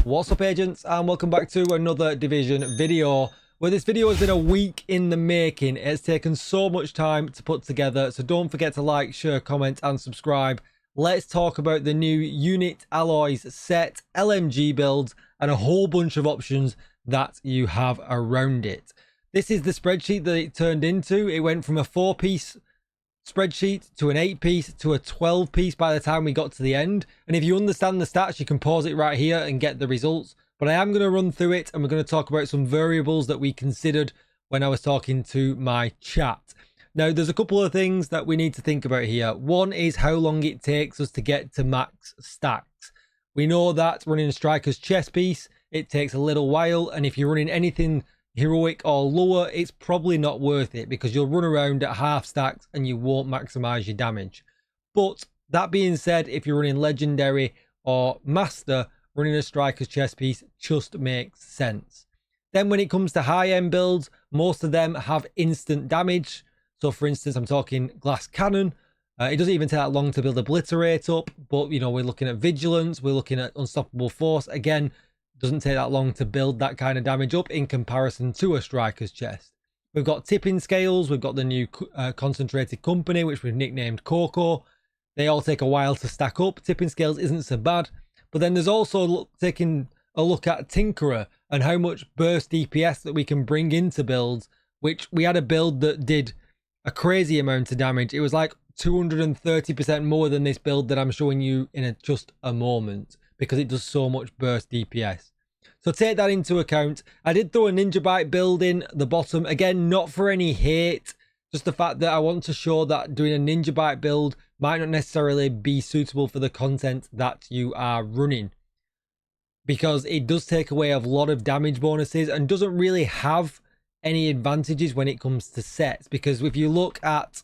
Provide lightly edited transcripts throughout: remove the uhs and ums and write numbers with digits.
What's up, agents, and welcome back to another Division video. Well, this video has been a week in the making. It's taken so much time to put together, so don't forget to like, share, comment and subscribe. Let's talk about the new unit alloys set, LMG builds, and a whole bunch of options that you have around it. This is the spreadsheet that it turned into. It went from a 4-piece spreadsheet to an 8-piece to a 12-piece by the time we got to the end. And if you understand the stats, you can pause it right here and get the results. But I am going to run through it, and we're going to talk about some variables that we considered when I was talking to my chat. Now, there's a couple of things that we need to think about here. One is how long it takes us to get to max stacks. We know that running a striker's chest piece, it takes a little while, and if you're running anything heroic or lower, it's probably not worth it because you'll run around at half stacks and you won't maximize your damage. But that being said, if you're running legendary or master, running a striker's chest piece just makes sense. Then when it comes to high-end builds, most of them have instant damage. So for instance, I'm talking glass cannon. It doesn't even take that long to build obliterate up, but you know, we're looking at vigilance, we're looking at unstoppable force. Again, doesn't take that long to build that kind of damage up in comparison to a striker's chest. We've got tipping scales, we've got the new concentrated company, which we've nicknamed Coco. They all take a while to stack up. Tipping scales isn't so bad. But then there's also taking a look at Tinkerer and how much burst DPS that we can bring into builds, which we had a build that did a crazy amount of damage. It was like 230% more than this build that I'm showing you in just a moment, because it does so much burst DPS. So take that into account. I did throw a NinjaBike build in the bottom. Again, not for any hate, just the fact that I want to show that doing a NinjaBike build might not necessarily be suitable for the content that you are running, because it does take away a lot of damage bonuses and doesn't really have any advantages when it comes to sets. Because if you look at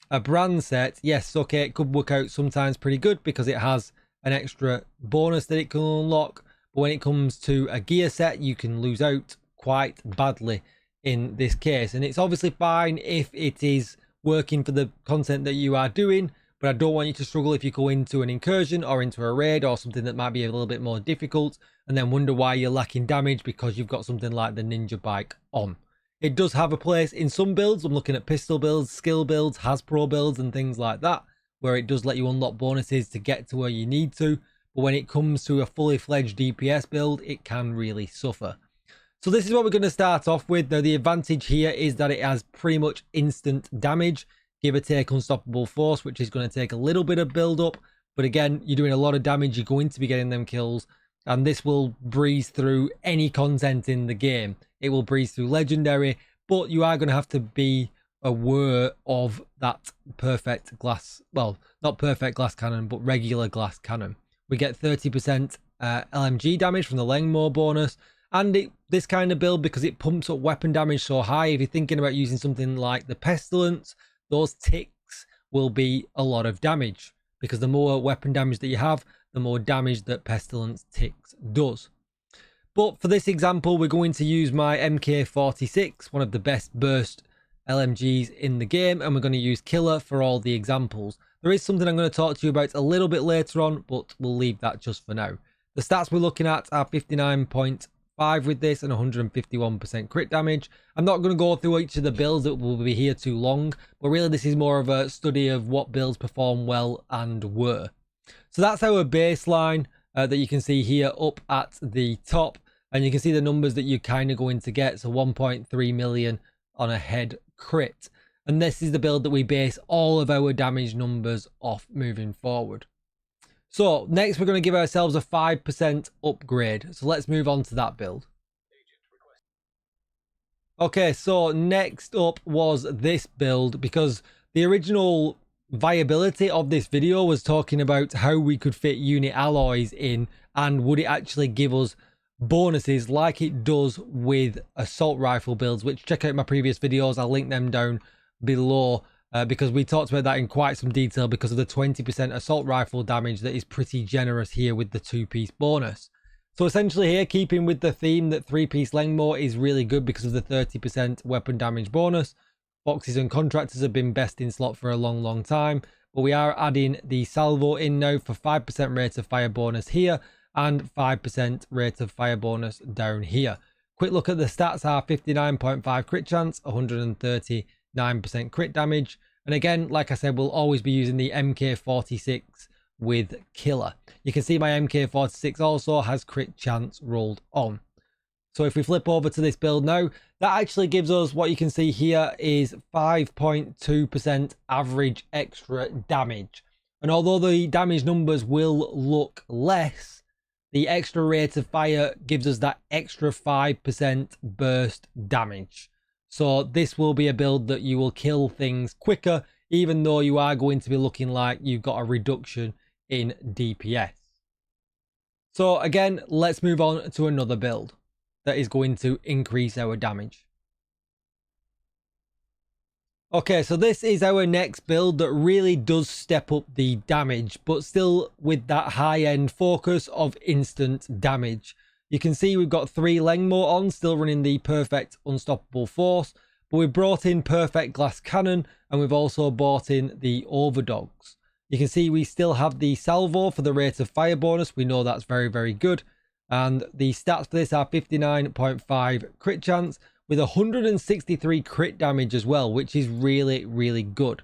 a brand set, yes, okay, it could work out sometimes pretty good because it has an extra bonus that it can unlock, but when it comes to a gear set, you can lose out quite badly in this case. And it's obviously fine if it is working for the content that you are doing, but I don't want you to struggle if you go into an incursion or into a raid or something that might be a little bit more difficult and then wonder why you're lacking damage because you've got something like the NinjaBike on. It does have a place in some builds. I'm looking at pistol builds, skill builds, Hasbro builds and things like that, where it does let you unlock bonuses to get to where you need to. But when it comes to a fully fledged DPS build, it can really suffer. So this is what we're going to start off with. Now, the advantage here is that it has pretty much instant damage, give or take unstoppable force, which is going to take a little bit of build up. But again, you're doing a lot of damage, you're going to be getting them kills. And this will breeze through any content in the game. It will breeze through legendary, but you are going to have to be aware of that perfect glass, well, not perfect glass cannon, but regular glass cannon. We get 30% LMG damage from the Lengmore bonus, and this kind of build, because it pumps up weapon damage so high, if you're thinking about using something like the Pestilence, those ticks will be a lot of damage, because the more weapon damage that you have, the more damage that Pestilence ticks does. But for this example, we're going to use my MK46, one of the best burst LMGs in the game, and we're going to use Killer for all the examples. There is something I'm going to talk to you about a little bit later on, but we'll leave that just for now. The stats we're looking at are 59.5 with this and 151% crit damage. I'm not going to go through each of the builds, that will be here too long, but really this is more of a study of what builds perform well and were. So that's our baseline that you can see here up at the top, and you can see the numbers that you're kind of going to get. So 1.3 million on a head crit, and this is the build that we base all of our damage numbers off moving forward. So next we're going to give ourselves a 5% upgrade, so let's move on to that build. Okay, so next up was this build, because the original viability of this video was talking about how we could fit unit alloys in, and would it actually give us bonuses like it does with assault rifle builds, which check out my previous videos, I'll link them down below, because we talked about that in quite some detail because of the 20% assault rifle damage that is pretty generous here with the 2-piece bonus. So essentially here, keeping with the theme that 3-piece Lengmore is really good because of the 30% weapon damage bonus, boxes and contractors have been best in slot for a long time, but we are adding the salvo in now for 5% rate of fire bonus here, and 5% rate of fire bonus down here. Quick look at the stats are 59.5 crit chance, 139% crit damage. And again, like I said, we'll always be using the MK46 with Killer. You can see my MK46 also has crit chance rolled on. So if we flip over to this build now, that actually gives us what you can see here is 5.2% average extra damage. And although the damage numbers will look less, the extra rate of fire gives us that extra 5% burst damage. So this will be a build that you will kill things quicker, even though you are going to be looking like you've got a reduction in DPS. So again, let's move on to another build that is going to increase our damage. Okay, so this is our next build that really does step up the damage, but still with that high-end focus of instant damage. You can see we've got 3 Lengmo on, still running the perfect unstoppable force, but we've brought in perfect glass cannon, and we've also brought in the overdogs. You can see we still have the salvo for the rate of fire bonus. We know that's very, very good. And the stats for this are 59.5 crit chance with 163 crit damage as well, which is really, really good.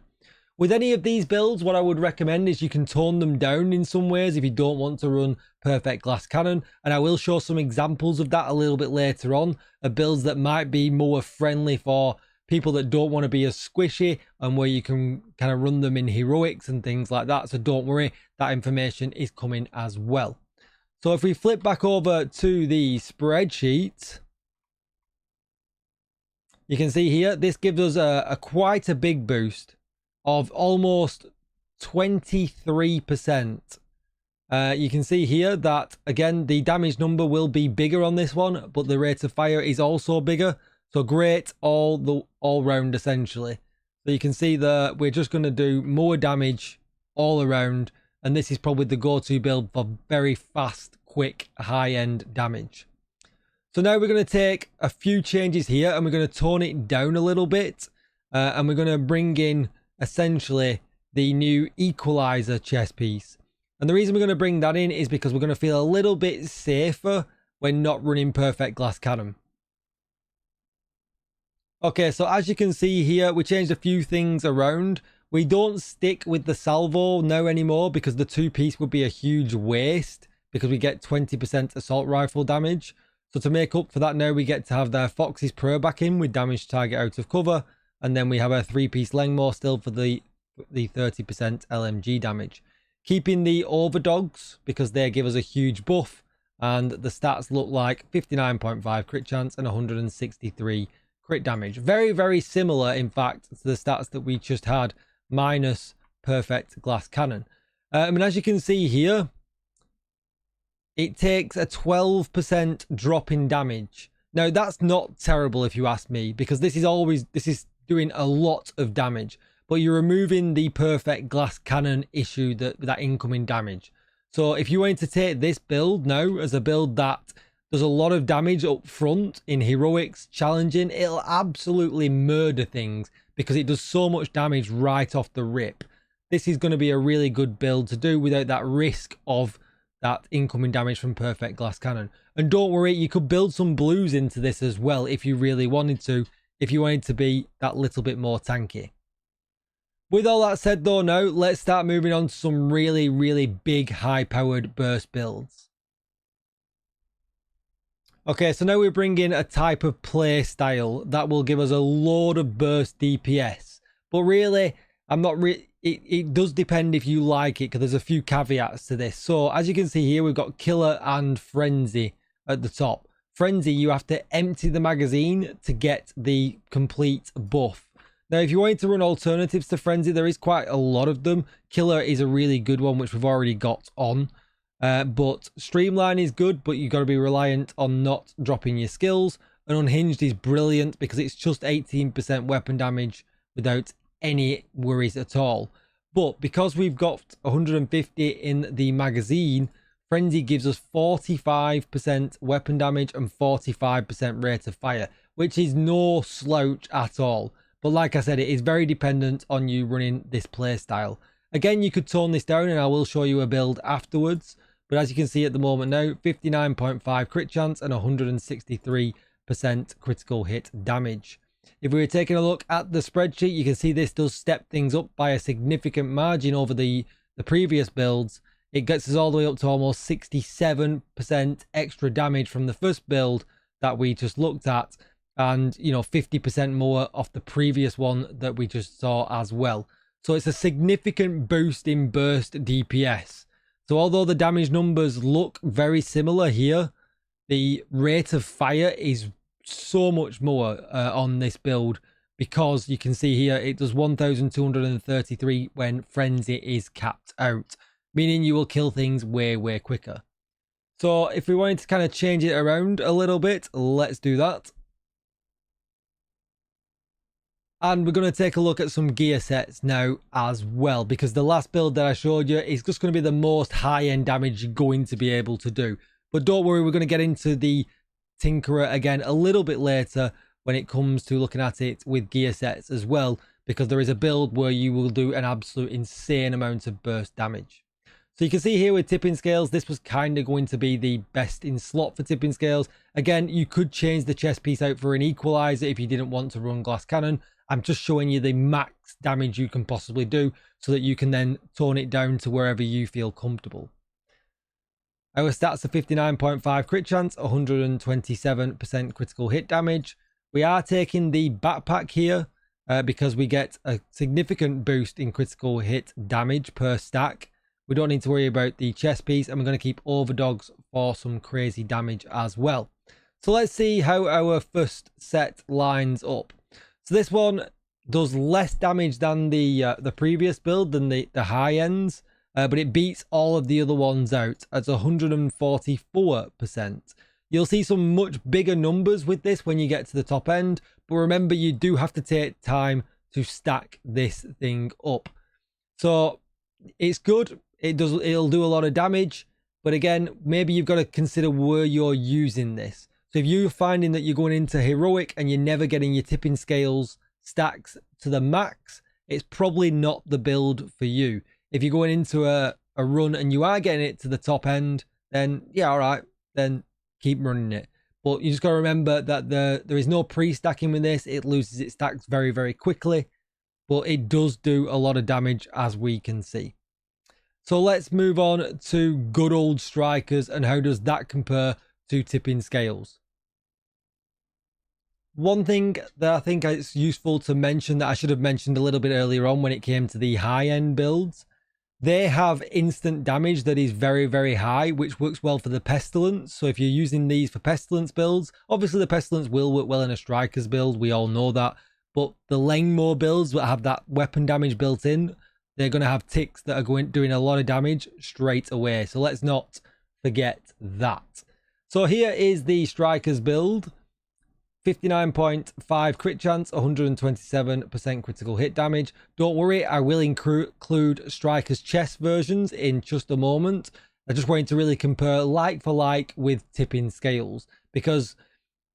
With any of these builds, what I would recommend is you can tone them down in some ways if you don't want to run perfect glass cannon. And I will show some examples of that a little bit later on, of builds that might be more friendly for people that don't want to be as squishy and where you can kind of run them in heroics and things like that. So don't worry, that information is coming as well. So if we flip back over to the spreadsheet, you can see here, this gives us a quite a big boost of almost 23%. You can see here that, again, the damage number will be bigger on this one, but the rate of fire is also bigger. So great all round, essentially. So you can see that we're just going to do more damage all around. And this is probably the go-to build for very fast, quick, high-end damage. So now we're going to take a few changes here and we're going to tone it down a little bit. And we're going to bring in, essentially, the new equalizer chest piece. And the reason we're going to bring that in is because we're going to feel a little bit safer when not running perfect glass cannon. Okay, so as you can see here, we changed a few things around. We don't stick with the salvo now anymore because the 2-piece would be a huge waste because we get 20% assault rifle damage. So to make up for that now, we get to have their Fox's Pro back in with damage target out of cover. And then we have our 3-piece Lengmo still for the 30% LMG damage. Keeping the overdogs because they give us a huge buff. And the stats look like 59.5 crit chance and 163 crit damage. Very, very similar, in fact, to the stats that we just had, minus perfect glass cannon. And as you can see here, it takes a 12% drop in damage. Now, that's not terrible if you ask me, because this is doing a lot of damage, but you're removing the perfect glass cannon issue, that incoming damage. So if you wanted to take this build now as a build that does a lot of damage up front in heroics, challenging, it'll absolutely murder things because it does so much damage right off the rip. This is going to be a really good build to do without that risk of that incoming damage from perfect glass cannon. And don't worry, you could build some blues into this as well if you really wanted to, if you wanted to be that little bit more tanky. With all that said though, now let's start moving on to some really, really big high-powered burst builds. Okay, so now we're bringing a type of play style that will give us a load of burst DPS. But really, it does depend if you like it, because there's a few caveats to this. So as you can see here, we've got Killer and Frenzy at the top. Frenzy, you have to empty the magazine to get the complete buff. Now, if you wanted to run alternatives to Frenzy, there is quite a lot of them. Killer is a really good one, which we've already got on. But Streamline is good, but you've got to be reliant on not dropping your skills. And Unhinged is brilliant because it's just 18% weapon damage without any worries at all. But because we've got 150 in the magazine, Frenzy gives us 45% weapon damage and 45% rate of fire, which is no slouch at all. But like I said, it is very dependent on you running this playstyle. Again, you could tone this down and I will show you a build afterwards. But as you can see at the moment now, 59.5 crit chance and 163% critical hit damage. If we were taking a look at the spreadsheet, you can see this does step things up by a significant margin over the previous builds. It gets us all the way up to almost 67% extra damage from the first build that we just looked at, and 50% more off the previous one that we just saw as well. So it's a significant boost in burst DPS. So although the damage numbers look very similar here, the rate of fire is so much more on this build, because you can see here it does 1233 when frenzy is capped out, meaning you will kill things way quicker. So if we wanted to kind of change it around a little bit, let's do that. And we're going to take a look at some gear sets now as well, because the last build that I showed you is just going to be the most high-end damage you're going to be able to do. But don't worry, we're going to get into the Tinkerer again a little bit later when it comes to looking at it with gear sets as well, because there is a build where you will do an absolute insane amount of burst damage. So you can see here with tipping scales, this was kind of going to be the best in slot for tipping scales. Again, you could change the chest piece out for an equalizer if you didn't want to run glass cannon. I'm just showing you the max damage you can possibly do so that you can then tone it down to wherever you feel comfortable. Our stats are 59.5 crit chance, 127% critical hit damage. We are taking the backpack here because we get a significant boost in critical hit damage per stack. We don't need to worry about the chest piece, and we're going to keep overdogs for some crazy damage as well. So let's see how our first set lines up. So this one does less damage than the previous build, than the high ends, but it beats all of the other ones out at 144%. You'll see some much bigger numbers with this when you get to the top end, but remember, you do have to take time to stack this thing up. So it's good. It'll do a lot of damage, but again, maybe you've got to consider where you're using this. So if you're finding that you're going into heroic and you're never getting your tipping scales stacks to the max, it's probably not the build for you. If you're going into a run and you are getting it to the top end, then yeah, all right, then keep running it. But you just got to remember that there is no pre-stacking with this. It loses its stacks very quickly, but it does do a lot of damage, as we can see. So let's move on to good old strikers, and how does that compare to tipping scales? One thing that I think it's useful to mention, that I should have mentioned a little bit earlier on when it came to the high-end builds, they have instant damage that is very high, which works well for the Pestilence. So if you're using these for Pestilence builds, obviously the Pestilence will work well in a Striker's build, we all know that, but the Langmore builds that have that weapon damage built in, they're going to have ticks that are doing a lot of damage straight away. So let's not forget that. So here is the Striker's build. 59.5 crit chance, 127% critical hit damage. Don't worry, I will include Striker's chest versions in just a moment. I just wanted to really compare like for like with tipping scales, because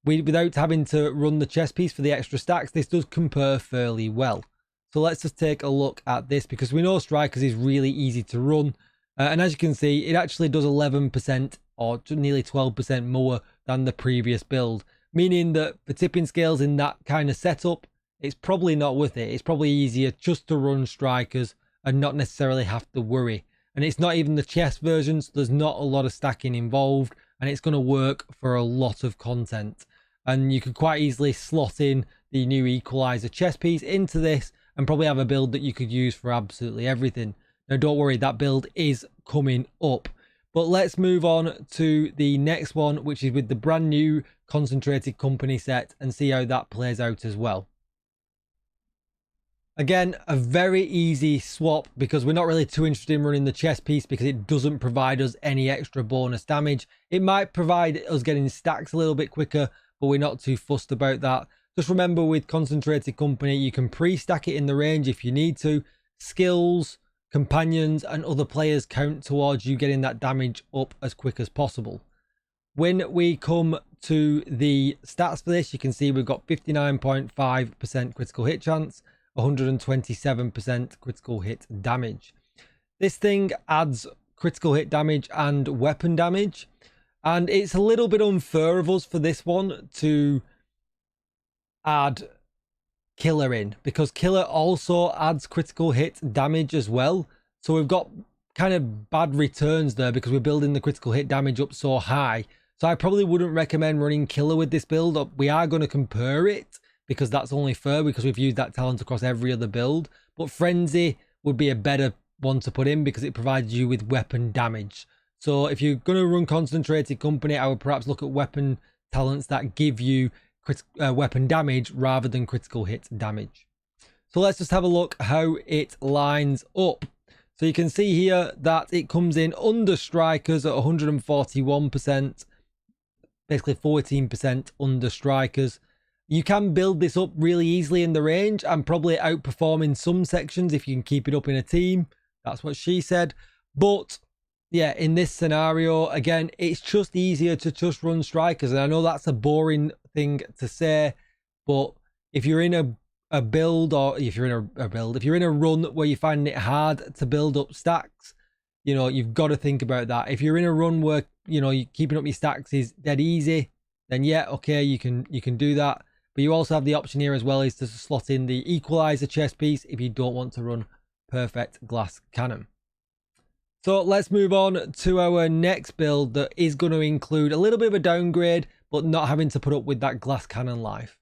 without having to run the chest piece for the extra stacks, this does compare fairly well. So let's just take a look at this, because we know Strikers is really easy to run. And as you can see, it actually does 11% or nearly 12% more than the previous build. Meaning that for tipping scales in that kind of setup, it's probably not worth it. It's probably easier just to run Strikers and not necessarily have to worry. And it's not even the chest version, so there's not a lot of stacking involved, and it's going to work for a lot of content. And you could quite easily slot in the new Equalizer chest piece into this and probably have a build that you could use for absolutely everything. Now don't worry, that build is coming up. But let's move on to the next one, which is with the brand new Concentrated Company set, and see how that plays out as well. Again, a very easy swap, because we're not really too interested in running the chest piece because it doesn't provide us any extra bonus damage. It might provide us getting stacks a little bit quicker, but we're not too fussed about that. Just remember, with Concentrated Company, you can pre-stack it in the range if you need to. Skills, companions and other players count towards you getting that damage up as quick as possible. When we come to the stats for this, you can see we've got 59.5% critical hit chance, 127% critical hit damage. This thing adds critical hit damage and weapon damage. And it's a little bit unfair of us for this one to add Killer in, because Killer also adds critical hit damage as well. So we've got kind of bad returns there because we're building the critical hit damage up so high. So I probably wouldn't recommend running Killer with this build. We are going to compare it because that's only fair, because we've used that talent across every other build. But Frenzy would be a better one to put in because it provides you with weapon damage. So if you're going to run Concentrated Company, I would perhaps look at weapon talents that give you weapon damage rather than critical hit damage. So let's just have a look how it lines up. So you can see here that it comes in under Strikers at 141%, basically 14% under Strikers. You can build this up really easily in the range and probably outperform in some sections if you can keep it up in a team. That's what she said. But yeah, in this scenario, again, it's just easier to just run Strikers. And I know that's a boring thing to say, but if you're in a build, or if you're in a build, if you're in a run where you're finding it hard to build up stacks, you know, you've got to think about that. If you're in a run where, you know, keeping up your stacks is dead easy, then yeah, okay, you can do that. But you also have the option here as well is to slot in the equalizer chest piece if you don't want to run perfect glass cannon. So let's move on to our next build that is going to include a little bit of a downgrade, but not having to put up with that glass cannon life.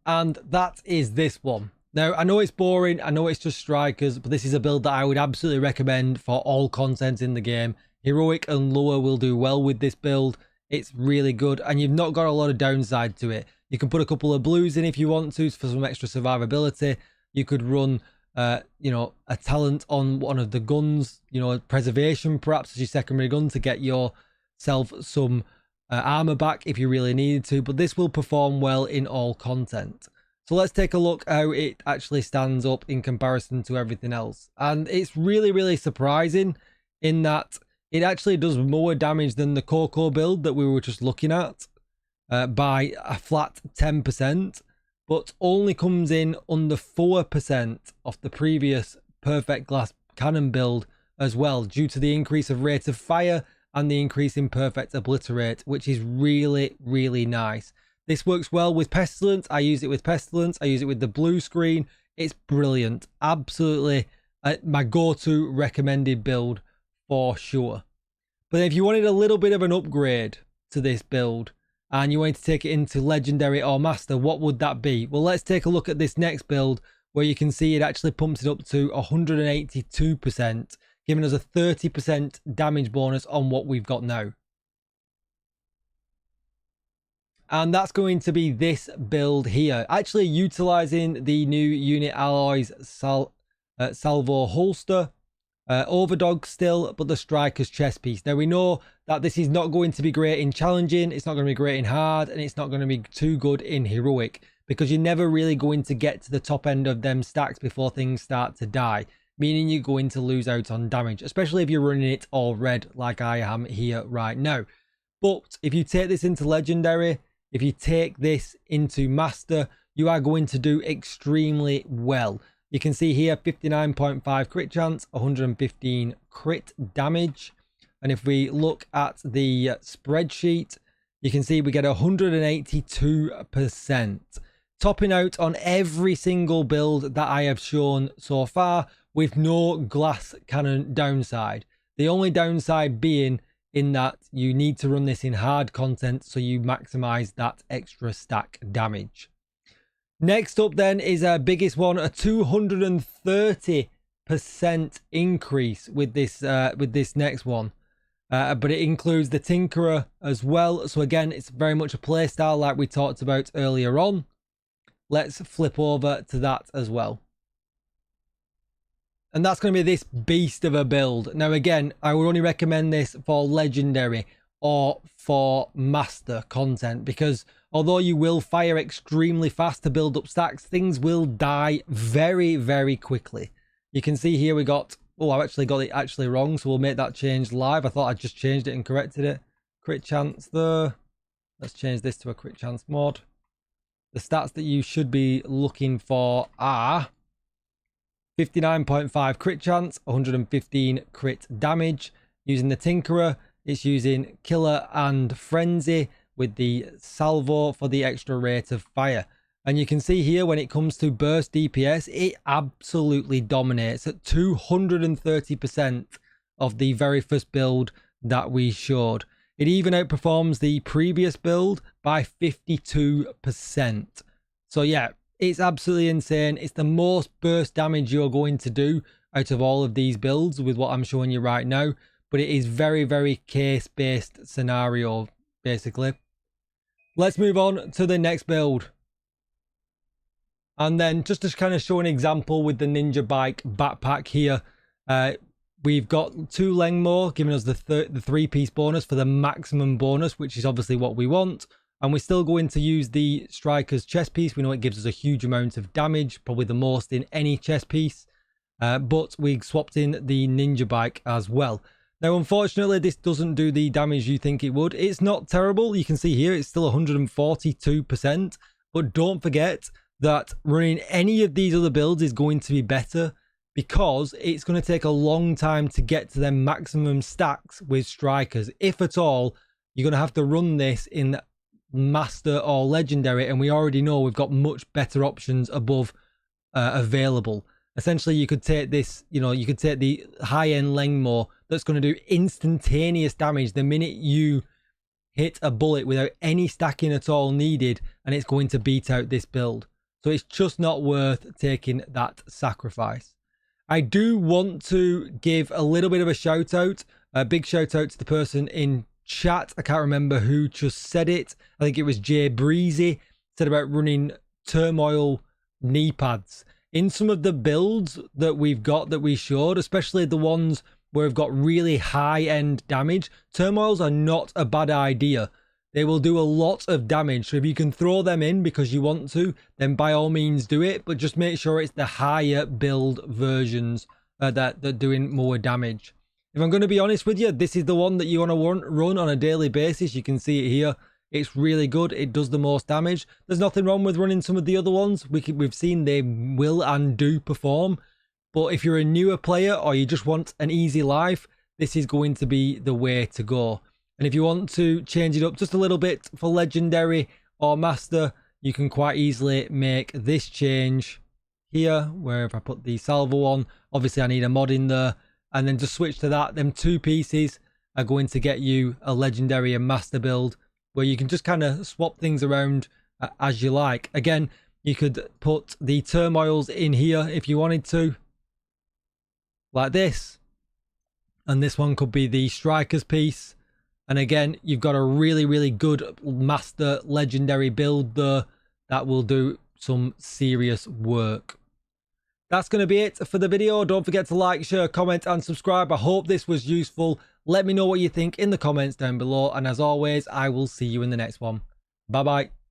And that is this one. Now, I know it's boring, I know it's just Strikers, but this is a build that I would absolutely recommend for all content in the game. Heroic and lower will do well with this build. It's really good, and you've not got a lot of downside to it. You can put a couple of blues in if you want to for some extra survivability. You could run you know, a talent on one of the guns, you know, preservation perhaps as your secondary gun to get yourself some armor back if you really needed to, but this will perform well in all content. So let's take a look how it actually stands up in comparison to everything else. And it's really surprising in that it actually does more damage than the Coco build that we were just looking at by a flat 10%. But only comes in under 4% of the previous perfect glass cannon build as well, due to the increase of rate of fire and the increase in perfect obliterate, which is really nice. This works well with Pestilence. I use it with Pestilence. I use it with the blue screen. It's brilliant. Absolutely my go-to recommended build for sure. But if you wanted a little bit of an upgrade to this build, and you want to take it into Legendary or Master, what would that be? Well, let's take a look at this next build where you can see it actually pumps it up to 182%, giving us a 30% damage bonus on what we've got now. And that's going to be this build here, actually utilizing the new Unit Alloys Salvo holster. Overdog still, but the Striker's chest piece. Now we know that this is not going to be great in challenging, it's not going to be great in hard, and it's not going to be too good in heroic, because you're never really going to get to the top end of them stacks before things start to die, meaning you're going to lose out on damage, especially if you're running it all red like I am here right now. But if you take this into Legendary, if you take this into Master, you are going to do extremely well. You can see here 59.5 crit chance, 115 crit damage. And if we look at the spreadsheet, you can see we get 182%. Topping out on every single build that I have shown so far with no glass cannon downside. The only downside being in that you need to run this in hard content so you maximize that extra stack damage. Next up then is our biggest one, a 230% increase with this next one. But it includes the Tinkerer as well. So again, it's very much a playstyle like we talked about earlier on. Let's flip over to that as well. And that's going to be this beast of a build. Now again, I would only recommend this for Legendary or for Master content, because although you will fire extremely fast to build up stacks, things will die very quickly. You can see here we got, oh, I've actually got it actually wrong, so we'll make that change live. I thought I just changed it and corrected it. Crit chance there. Let's change this to a crit chance mod. The stats that you should be looking for are 59.5 crit chance, 115 crit damage. Using the Tinkerer, it's using Killer and Frenzy with the Salvo for the extra rate of fire. And you can see here when it comes to burst DPS, it absolutely dominates at 230% of the very first build that we showed. It even outperforms the previous build by 52%. So yeah, it's absolutely insane. It's the most burst damage you're going to do out of all of these builds with what I'm showing you right now. But it is very, very case-based scenario, basically. Let's move on to the next build. And then just to kind of show an example with the NinjaBike backpack here, we've got 2 Lengmore giving us the 3-piece bonus for the maximum bonus, which is obviously what we want. And we're still going to use the Striker's chest piece. We know it gives us a huge amount of damage, probably the most in any chest piece. But we swapped in the NinjaBike as well. Now, unfortunately, this doesn't do the damage you think it would. It's not terrible. You can see here it's still 142%. But don't forget that running any of these other builds is going to be better, because it's going to take a long time to get to their maximum stacks with Strikers. If at all, you're going to have to run this in Master or Legendary, and we already know we've got much better options above available. Essentially, you could take this, you could take the high-end Lengmore that's going to do instantaneous damage the minute you hit a bullet without any stacking at all needed, and it's going to beat out this build. So it's just not worth taking that sacrifice. I do want to give a little bit of a shout out, a big shout out to the person in chat. I can't remember who just said it. I think it was Jay Breezy, said about running Turmoil knee pads. In some of the builds that we've got that we showed, especially the ones where we've got really high end damage, Turmoils are not a bad idea. They will do a lot of damage, so if you can throw them in because you want to, then by all means do it, but just make sure it's the higher build versions that are doing more damage. If I'm going to be honest with you, this is the one that you want to run on a daily basis. You can see it here. It's really good. It does the most damage. There's nothing wrong with running some of the other ones. We've seen they will and do perform, but if you're a newer player or you just want an easy life, this is going to be the way to go. And if you want to change it up just a little bit for Legendary or Master, you can quite easily make this change here, where if I put the Salvo on, obviously I need a mod in there, and then just switch to that. Them 2 pieces are going to get you a Legendary and Master build, where you can just kind of swap things around as you like. Again, you could put the Turmoils in here if you wanted to, like this. And this one could be the Striker's piece. And again, you've got a really, really good Master Legendary build there that will do some serious work. That's going to be it for the video. Don't forget to like, share, comment and subscribe. I hope this was useful. Let me know what you think in the comments down below. And as always, I will see you in the next one. Bye-bye.